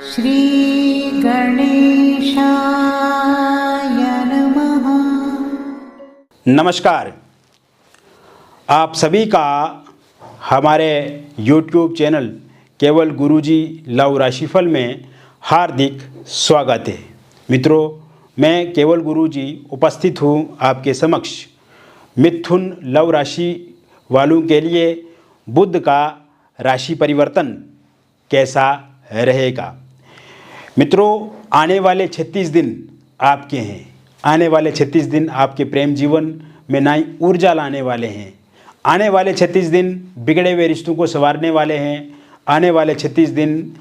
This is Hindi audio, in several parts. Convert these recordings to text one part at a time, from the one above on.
श्री गणेशाय नमः। नमस्कार, आप सभी का हमारे YouTube चैनल केवल गुरुजी लव राशिफल में हार्दिक स्वागत है। मित्रों, मैं केवल गुरुजी उपस्थित हूँ आपके समक्ष मिथुन लव राशि वालों के लिए बुध का राशि परिवर्तन कैसा रहेगा। मित्रों, आने वाले 36 दिन आपके हैं। आने वाले 36 दिन आपके प्रेम जीवन में नई ऊर्जा लाने वाले हैं। आने वाले 36 दिन बिगड़े हुए रिश्तों को संवारने वाले हैं। आने वाले 36 दिन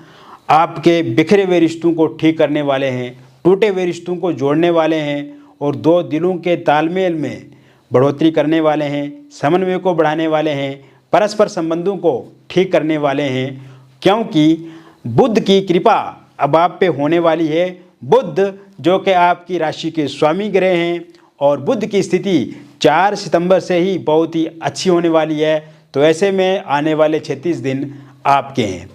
आपके बिखरे हुए रिश्तों को ठीक करने वाले हैं, टूटे हुए रिश्तों को जोड़ने वाले हैं और दो दिलों के तालमेल में बढ़ोतरी करने वाले हैं, समन्वय को बढ़ाने वाले हैं, परस्पर संबंधों को ठीक करने वाले हैं। क्योंकि बुध की कृपा अब आप पे होने वाली है। बुध जो कि आपकी राशि के स्वामी ग्रह हैं और बुध की स्थिति 4 सितंबर से ही बहुत ही अच्छी होने वाली है। तो ऐसे में आने वाले 36 दिन आपके हैं।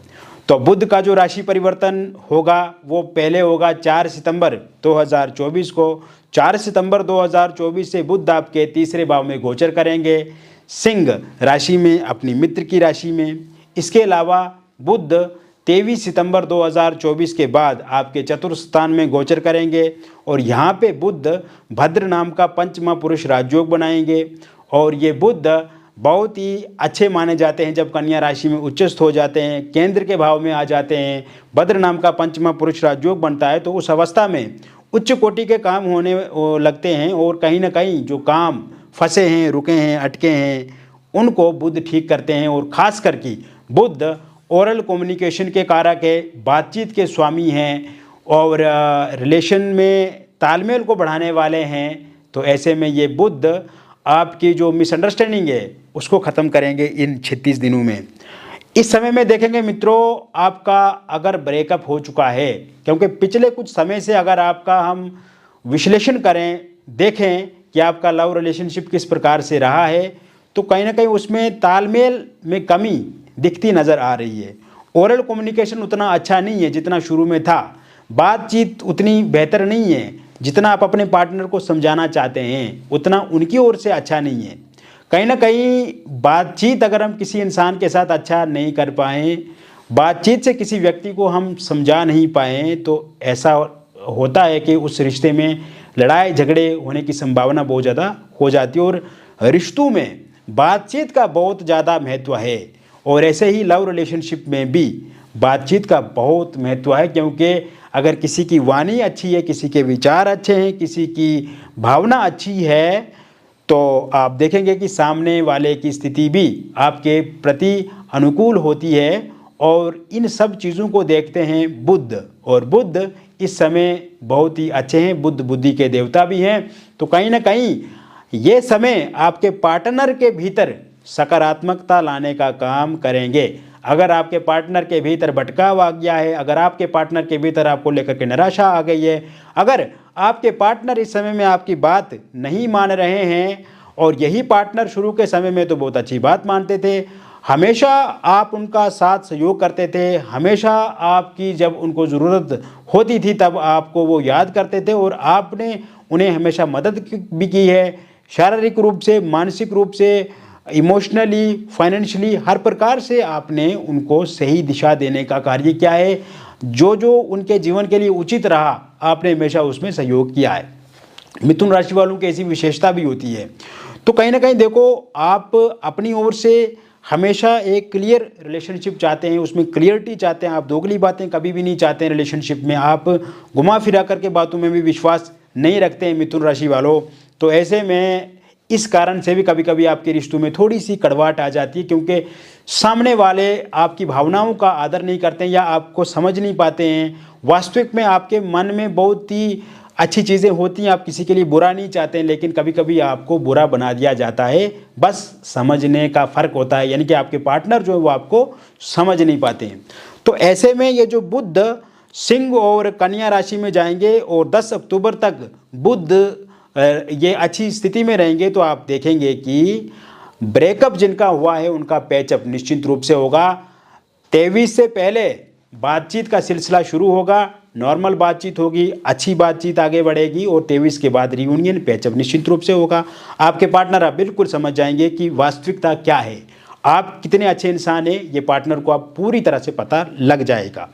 तो बुध का जो राशि परिवर्तन होगा वो पहले होगा 4 सितंबर 2024 को। 4 सितंबर 2024 से बुध आपके तीसरे भाव में गोचर करेंगे, सिंह राशि में, अपनी मित्र की राशि में। इसके अलावा बुध 23 सितंबर 2024 के बाद आपके चतुर्थ स्थान में गोचर करेंगे और यहाँ पे बुध भद्र नाम का पंचमा पुरुष राजयोग बनाएंगे। और ये बुध बहुत ही अच्छे माने जाते हैं जब कन्या राशि में उच्चस्थ हो जाते हैं, केंद्र के भाव में आ जाते हैं, भद्र नाम का पंचमा पुरुष राजयोग बनता है। तो उस अवस्था में उच्च कोटि के काम होने लगते हैं और कहीं ना कहीं जो काम फंसे हैं, रुके हैं, अटके हैं, उनको बुध ठीक करते हैं। और ख़ास करके बुध ओरल कम्युनिकेशन के कारक है, बातचीत के स्वामी हैं और रिलेशन में तालमेल को बढ़ाने वाले हैं। तो ऐसे में ये बुध आपकी जो मिसअंडरस्टैंडिंग है उसको ख़त्म करेंगे इन 36 दिनों में। इस समय में देखेंगे मित्रों, आपका अगर ब्रेकअप हो चुका है, क्योंकि पिछले कुछ समय से अगर आपका हम विश्लेषण करें, देखें कि आपका लव रिलेशनशिप किस प्रकार से रहा है, तो कहीं ना कहीं उसमें तालमेल में कमी दिखती नज़र आ रही है। ओरल कम्युनिकेशन उतना अच्छा नहीं है जितना शुरू में था, बातचीत उतनी बेहतर नहीं है जितना आप अपने पार्टनर को समझाना चाहते हैं, उतना उनकी ओर से अच्छा नहीं है। कहीं ना कहीं बातचीत अगर हम किसी इंसान के साथ अच्छा नहीं कर पाएँ, बातचीत से किसी व्यक्ति को हम समझा नहीं पाएँ, तो ऐसा होता है कि उस रिश्ते में लड़ाई झगड़े होने की संभावना बहुत ज़्यादा हो जाती है। और रिश्तों में बातचीत का बहुत ज़्यादा महत्व है और ऐसे ही लव रिलेशनशिप में भी बातचीत का बहुत महत्व है। क्योंकि अगर किसी की वाणी अच्छी है, किसी के विचार अच्छे हैं, किसी की भावना अच्छी है, तो आप देखेंगे कि सामने वाले की स्थिति भी आपके प्रति अनुकूल होती है। और इन सब चीज़ों को देखते हैं बुध, और बुध इस समय बहुत ही अच्छे हैं, बुध बुद्धि के देवता भी हैं। तो कहीं ना कहीं ये समय आपके पार्टनर के भीतर सकारात्मकता लाने का काम करेंगे। अगर आपके पार्टनर के भीतर भटकाव आ गया है, अगर आपके पार्टनर के भीतर आपको लेकर के निराशा आ गई है, अगर आपके पार्टनर इस समय में आपकी बात नहीं मान रहे हैं, और यही पार्टनर शुरू के समय में तो बहुत अच्छी बात मानते थे, हमेशा आप उनका साथ सहयोग करते थे, हमेशा आपकी जब उनको ज़रूरत होती थी तब आपको वो याद करते थे और आपने उन्हें हमेशा मदद भी की है, शारीरिक रूप से, मानसिक रूप से, इमोशनली, फाइनेंशियली, हर प्रकार से आपने उनको सही दिशा देने का कार्य किया है। जो जो उनके जीवन के लिए उचित रहा, आपने हमेशा उसमें सहयोग किया है। मिथुन राशि वालों की ऐसी विशेषता भी होती है। तो कहीं ना कहीं देखो, आप अपनी ओर से हमेशा एक क्लियर रिलेशनशिप चाहते हैं, उसमें क्लियरिटी चाहते हैं। आप दोगली बातें कभी भी नहीं चाहते हैं रिलेशनशिप में। आप घुमा फिरा करके बातों में भी विश्वास नहीं रखते हैं मिथुन राशि वालों। तो ऐसे में इस कारण से भी कभी कभी आपके रिश्तों में थोड़ी सी कड़वाहट आ जाती है, क्योंकि सामने वाले आपकी भावनाओं का आदर नहीं करते हैं या आपको समझ नहीं पाते हैं। वास्तविक में आपके मन में बहुत ही अच्छी चीज़ें होती हैं, आप किसी के लिए बुरा नहीं चाहते हैं, लेकिन कभी कभी आपको बुरा बना दिया जाता है। बस समझने का फ़र्क होता है, यानी कि आपके पार्टनर जो है वो आपको समझ नहीं पाते हैं। तो ऐसे में ये जो बुध सिंह और कन्या राशि में जाएंगे और 10 अक्टूबर तक बुध ये अच्छी स्थिति में रहेंगे, तो आप देखेंगे कि ब्रेकअप जिनका हुआ है उनका पैचअप निश्चित रूप से होगा। 23 से पहले बातचीत का सिलसिला शुरू होगा, नॉर्मल बातचीत होगी, अच्छी बातचीत आगे बढ़ेगी और 23 के बाद रियूनियन पैचअप निश्चित रूप से होगा। आपके पार्टनर आप बिल्कुल समझ जाएंगे कि वास्तविकता क्या है, आप कितने अच्छे इंसान हैं, ये पार्टनर को आप पूरी तरह से पता लग जाएगा।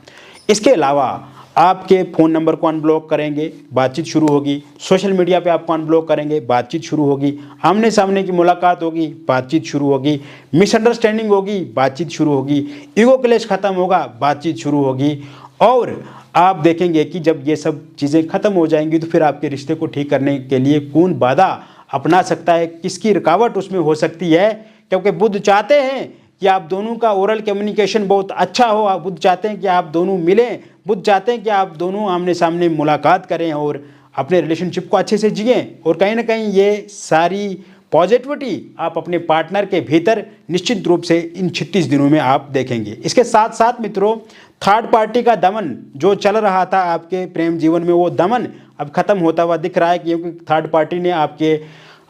इसके अलावा आपके फ़ोन नंबर को अनब्लॉक करेंगे, बातचीत शुरू होगी। सोशल मीडिया पे आपको अनब्लॉक करेंगे, बातचीत शुरू होगी। आमने सामने की मुलाकात होगी, बातचीत शुरू होगी। मिसअंडरस्टैंडिंग होगी, बातचीत शुरू होगी। ईगो क्लेश खत्म होगा, बातचीत शुरू होगी। और आप देखेंगे कि जब ये सब चीज़ें खत्म हो जाएंगी तो फिर आपके रिश्ते को ठीक करने के लिए कौन बाधा अपना सकता है, किसकी रुकावट उसमें हो सकती है। क्योंकि बुध चाहते हैं कि आप दोनों का ओरल कम्युनिकेशन बहुत अच्छा हो, आप बुध चाहते हैं कि आप दोनों मिलें, बुध चाहते हैं कि आप दोनों आमने सामने मुलाकात करें और अपने रिलेशनशिप को अच्छे से जिएं। और कहीं ना कहीं ये सारी पॉजिटिविटी आप अपने पार्टनर के भीतर निश्चित रूप से इन 36 दिनों में आप देखेंगे। इसके साथ साथ मित्रों, थर्ड पार्टी का दमन जो चल रहा था आपके प्रेम जीवन में, वो दमन अब खत्म होता हुआ दिख रहा है, क्योंकि थर्ड पार्टी ने आपके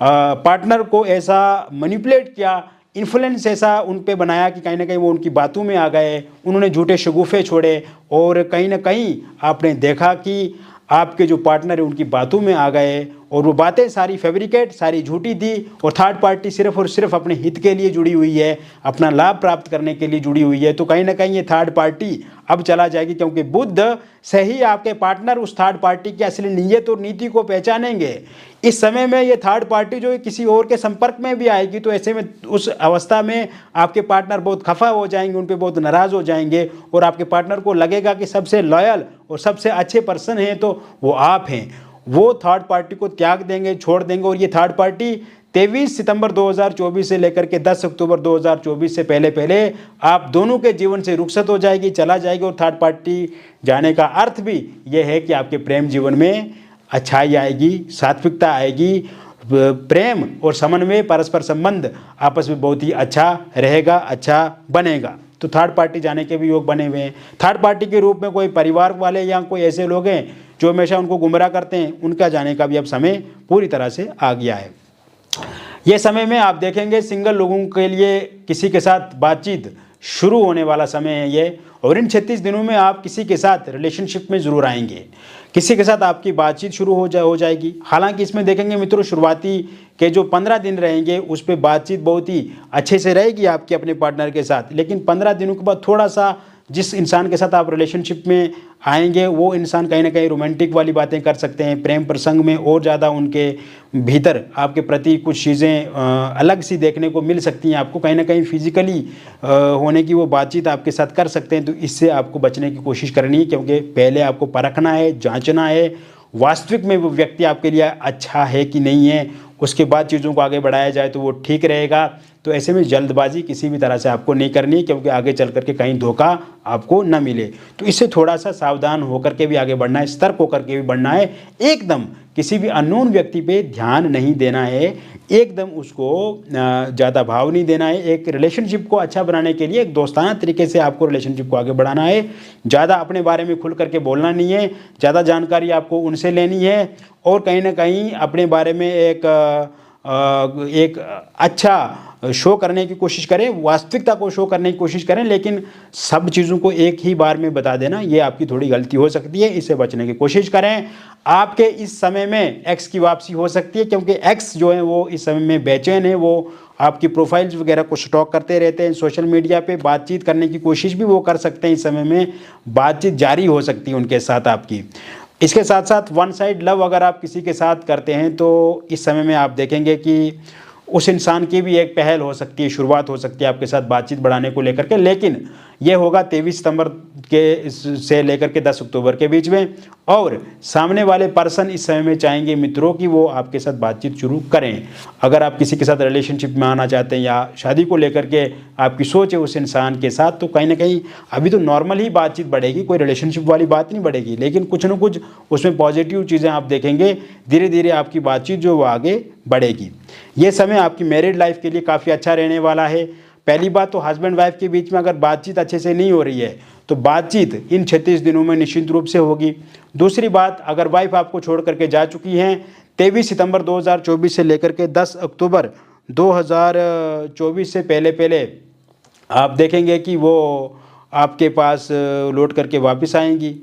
पार्टनर को ऐसा मैनिपुलेट किया, इन्फ्लुएंस ऐसा उन पे बनाया कि कहीं ना कहीं वो उनकी बातों में आ गए, उन्होंने झूठे शगुफे छोड़े और कहीं ना कहीं आपने देखा कि आपके जो पार्टनर है उनकी बातों में आ गए और वो बातें सारी फैब्रिकेट, सारी झूठी थी और थर्ड पार्टी सिर्फ और सिर्फ अपने हित के लिए जुड़ी हुई है, अपना लाभ प्राप्त करने के लिए जुड़ी हुई है। तो कहीं ना कहीं ये थर्ड पार्टी अब चला जाएगी, क्योंकि बुध से ही आपके पार्टनर उस थर्ड पार्टी की असली नीयत और नीति को पहचानेंगे। इस समय में ये थर्ड पार्टी जो है किसी और के संपर्क में भी आएगी, तो ऐसे में उस अवस्था में आपके पार्टनर बहुत खफा हो जाएंगे, उन पर बहुत नाराज़ हो जाएंगे और आपके पार्टनर को लगेगा कि सबसे लॉयल और सबसे अच्छे पर्सन हैं तो वो आप हैं। वो थर्ड पार्टी को त्याग देंगे, छोड़ देंगे। और ये थर्ड पार्टी 23 सितंबर 2024 से लेकर के 10 अक्टूबर 2024 से पहले पहले आप दोनों के जीवन से रुखसत हो जाएगी, चला जाएगी। और थर्ड पार्टी जाने का अर्थ भी यह है कि आपके प्रेम जीवन में अच्छाई आएगी, सात्विकता आएगी, प्रेम और समन्वय, परस्पर संबंध आपस में बहुत ही अच्छा रहेगा, अच्छा बनेगा। तो थर्ड पार्टी जाने के भी योग बने हुए हैं। थर्ड पार्टी के रूप में कोई परिवार वाले या कोई ऐसे लोग हैं जो हमेशा उनको गुमराह करते हैं, उनका जाने का भी अब समय पूरी तरह से आ गया है। ये समय में आप देखेंगे सिंगल लोगों के लिए किसी के साथ बातचीत शुरू होने वाला समय है ये। और इन 36 दिनों में आप किसी के साथ रिलेशनशिप में ज़रूर आएंगे, किसी के साथ आपकी बातचीत शुरू हो जाएगी। हालांकि इसमें देखेंगे मित्रों, शुरुआती के जो 15 दिन रहेंगे उस पर बातचीत बहुत ही अच्छे से रहेगी आपकी अपने पार्टनर के साथ। लेकिन 15 दिनों के बाद थोड़ा सा जिस इंसान के साथ आप रिलेशनशिप में आएंगे वो इंसान कहीं ना कहीं रोमांटिक वाली बातें कर सकते हैं, प्रेम प्रसंग में और ज़्यादा उनके भीतर आपके प्रति कुछ चीज़ें अलग सी देखने को मिल सकती हैं। आपको कहीं ना कहीं फिजिकली होने की वो बातचीत आपके साथ कर सकते हैं। तो इससे आपको बचने की कोशिश करनी है, क्योंकि पहले आपको परखना है, जांचना है वास्तविक में वो व्यक्ति आपके लिए अच्छा है कि नहीं है, उसके बाद चीज़ों को आगे बढ़ाया जाए तो वो ठीक रहेगा। तो ऐसे में जल्दबाजी किसी भी तरह से आपको नहीं करनी है, क्योंकि आगे चल करके कहीं धोखा आपको न मिले। तो इससे थोड़ा सा सावधान होकर के भी आगे बढ़ना है, सतर्क होकर के भी बढ़ना है। एकदम किसी भी अननोन व्यक्ति पे ध्यान नहीं देना है, एकदम उसको ज़्यादा भाव नहीं देना है। एक रिलेशनशिप को अच्छा बनाने के लिए एक दोस्ताना तरीके से आपको रिलेशनशिप को आगे बढ़ाना है। ज़्यादा अपने बारे में खुल करके बोलना नहीं है, ज़्यादा जानकारी आपको उनसे लेनी है और कहीं ना कहीं अपने बारे में एक अच्छा शो करने की कोशिश करें, वास्तविकता को शो करने की कोशिश करें। लेकिन सब चीज़ों को एक ही बार में बता देना ये आपकी थोड़ी गलती हो सकती है, इससे बचने की कोशिश करें। आपके इस समय में एक्स की वापसी हो सकती है, क्योंकि एक्स जो है वो इस समय में बेचैन है, वो आपकी प्रोफाइल्स वगैरह को स्टॉक करते रहते हैं। सोशल मीडिया पे बातचीत करने की कोशिश भी वो कर सकते हैं, इस समय में बातचीत जारी हो सकती है उनके साथ आपकी। इसके साथ साथ वन साइड लव अगर आप किसी के साथ करते हैं तो इस समय में आप देखेंगे कि उस इंसान की भी एक पहल हो सकती है, शुरुआत हो सकती है आपके साथ बातचीत बढ़ाने को लेकर के। लेकिन ये होगा 23 सितंबर के से लेकर के 10 अक्टूबर के बीच में। और सामने वाले पर्सन इस समय में चाहेंगे मित्रों कि वो आपके साथ बातचीत शुरू करें। अगर आप किसी के साथ रिलेशनशिप में आना चाहते हैं या शादी को लेकर के आपकी सोच है उस इंसान के साथ, तो कहीं ना कहीं अभी तो नॉर्मल ही बातचीत बढ़ेगी, कोई रिलेशनशिप वाली बात नहीं बढ़ेगी। लेकिन कुछ ना कुछ उसमें पॉजिटिव चीज़ें आप देखेंगे, धीरे धीरे आपकी बातचीत जो वो आगे बढ़ेगी। ये समय आपकी मैरिड लाइफ के लिए काफ़ी अच्छा रहने वाला है। पहली बात तो हस्बैंड वाइफ के बीच में अगर बातचीत अच्छे से नहीं हो रही है तो बातचीत इन 36 दिनों में निश्चित रूप से होगी। दूसरी बात, अगर वाइफ आपको छोड़ करके जा चुकी हैं 23 सितंबर 2024 से लेकर के 10 अक्टूबर 2024 से पहले पहले आप देखेंगे कि वो आपके पास लौट करके वापस आएंगी।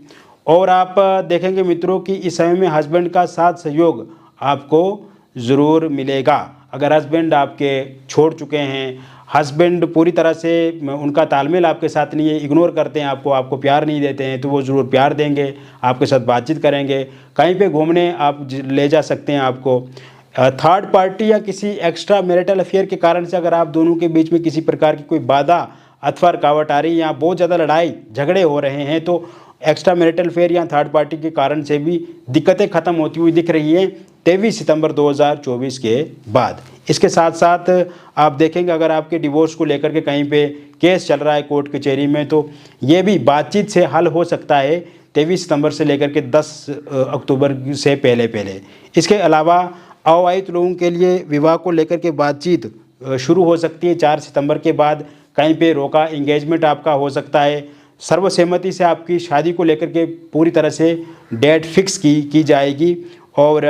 और आप देखेंगे मित्रों कि इस समय में हस्बैंड का साथ सहयोग आपको ज़रूर मिलेगा। अगर हस्बैंड आपके छोड़ चुके हैं, हस्बैंड पूरी तरह से उनका तालमेल आपके साथ नहीं है, इग्नोर करते हैं आपको प्यार नहीं देते हैं, तो वो ज़रूर प्यार देंगे, आपके साथ बातचीत करेंगे, कहीं पे घूमने आप ले जा सकते हैं आपको। थर्ड पार्टी या किसी एक्स्ट्रा मैरिटल अफेयर के कारण से अगर आप दोनों के बीच में किसी प्रकार की कोई बाधा अथवा रुकावट आ रही है या बहुत ज़्यादा लड़ाई झगड़े हो रहे हैं, तो एक्स्ट्रा मैरिटल अफेयर या थर्ड पार्टी के कारण से भी दिक्कतें ख़त्म होती हुई दिख रही हैं 23 सितंबर 2024 के बाद। इसके साथ साथ आप देखेंगे अगर आपके डिवोर्स को लेकर के कहीं पे केस चल रहा है कोर्ट कचहरी में, तो ये भी बातचीत से हल हो सकता है 23 सितंबर से लेकर के 10 अक्टूबर से पहले पहले। इसके अलावा अविवाहित लोगों के लिए विवाह को लेकर के बातचीत शुरू हो सकती है 4 सितंबर के बाद। कहीं पे रोका एंगेजमेंट आपका हो सकता है। सर्वसहमति से आपकी शादी को लेकर के पूरी तरह से डेट फिक्स की जाएगी। और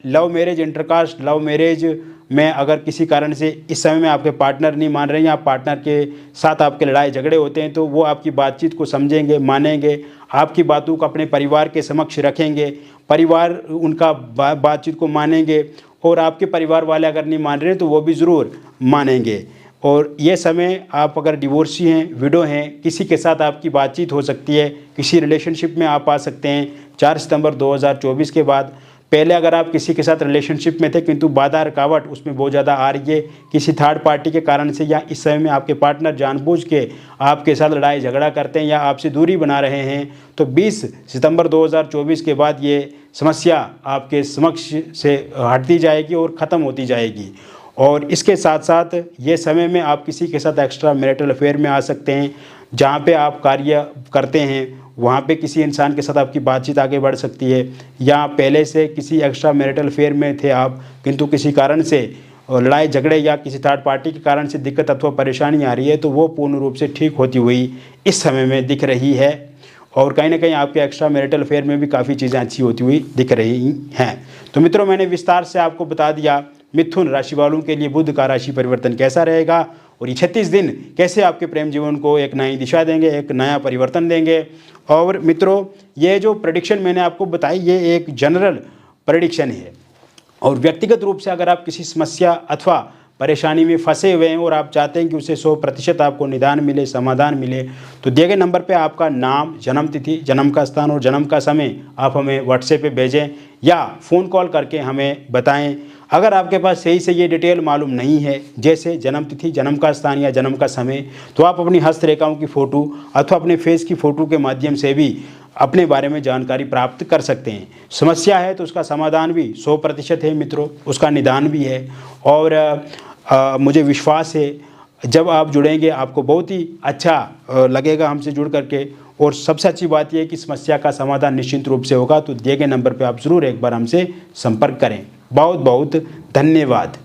love marriage, intercaste love marriage में अगर किसी कारण से इस समय में आपके पार्टनर नहीं मान रहे हैं या पार्टनर के साथ आपके लड़ाई झगड़े होते हैं, तो वो आपकी बातचीत को समझेंगे, मानेंगे, आपकी बातों को अपने परिवार के समक्ष रखेंगे, परिवार उनका बातचीत को मानेंगे, और आपके परिवार वाले अगर नहीं मान रहे हैं तो वो भी ज़रूर मानेंगे। और ये समय आप अगर डिवोर्सी हैं, विडो हैं, किसी के साथ आपकी बातचीत हो सकती है, किसी रिलेशनशिप में आप आ सकते हैं 4 सितंबर 2024 के बाद। पहले अगर आप किसी के साथ रिलेशनशिप में थे किंतु बाधा रुकावट उसमें बहुत ज़्यादा आ रही है किसी थर्ड पार्टी के कारण से, या इस समय में आपके पार्टनर जानबूझ के आपके साथ लड़ाई झगड़ा करते हैं या आपसे दूरी बना रहे हैं, तो 20 सितंबर 2024 के बाद ये समस्या आपके समक्ष से हटती जाएगी और ख़त्म होती जाएगी। और इसके साथ साथ ये समय में आप किसी के साथ एक्स्ट्रा मैरिटल अफेयर में आ सकते हैं। जहाँ पे आप कार्य करते हैं वहाँ पे किसी इंसान के साथ आपकी बातचीत आगे बढ़ सकती है, या पहले से किसी एक्स्ट्रा मैरिटल अफेयर में थे आप किंतु किसी कारण से लड़ाई झगड़े या किसी थर्ड पार्टी के कारण से दिक्कत अथवा परेशानी आ रही है, तो वो पूर्ण रूप से ठीक होती हुई इस समय में दिख रही है। और कहीं ना कहीं आपके एक्स्ट्रा मैरिटल अफेयर में भी काफ़ी चीज़ें अच्छी होती हुई दिख रही हैं। तो मित्रों, मैंने विस्तार से आपको बता दिया मिथुन राशि वालों के लिए बुध का राशि परिवर्तन कैसा रहेगा और ये 36 दिन कैसे आपके प्रेम जीवन को एक नई दिशा देंगे, एक नया परिवर्तन देंगे। और मित्रों, ये जो प्रेडिक्शन मैंने आपको बताई ये एक जनरल प्रेडिक्शन है, और व्यक्तिगत रूप से अगर आप किसी समस्या अथवा परेशानी में फंसे हुए हैं और आप चाहते हैं कि उसे 100% आपको निदान मिले, समाधान मिले, तो दिए गए नंबर पे आपका नाम, जन्म तिथि, जन्म का स्थान और जन्म का समय आप हमें व्हाट्सएप पे भेजें या फ़ोन कॉल करके हमें बताएं। अगर आपके पास सही से ये डिटेल मालूम नहीं है, जैसे जन्म तिथि, जन्म का स्थान या जन्म का समय, तो आप अपनी हस्तरेखाओं की फ़ोटो अथवा अपने फेस की फ़ोटो के माध्यम से भी अपने बारे में जानकारी प्राप्त कर सकते हैं। समस्या है तो उसका समाधान भी 100% है मित्रों, उसका निदान भी है। और मुझे विश्वास है जब आप जुड़ेंगे आपको बहुत ही अच्छा लगेगा हमसे जुड़ करके। और सबसे अच्छी बात यह है कि समस्या का समाधान निश्चित रूप से होगा। तो दिए गए नंबर पर आप ज़रूर एक बार हमसे संपर्क करें। बहुत बहुत धन्यवाद।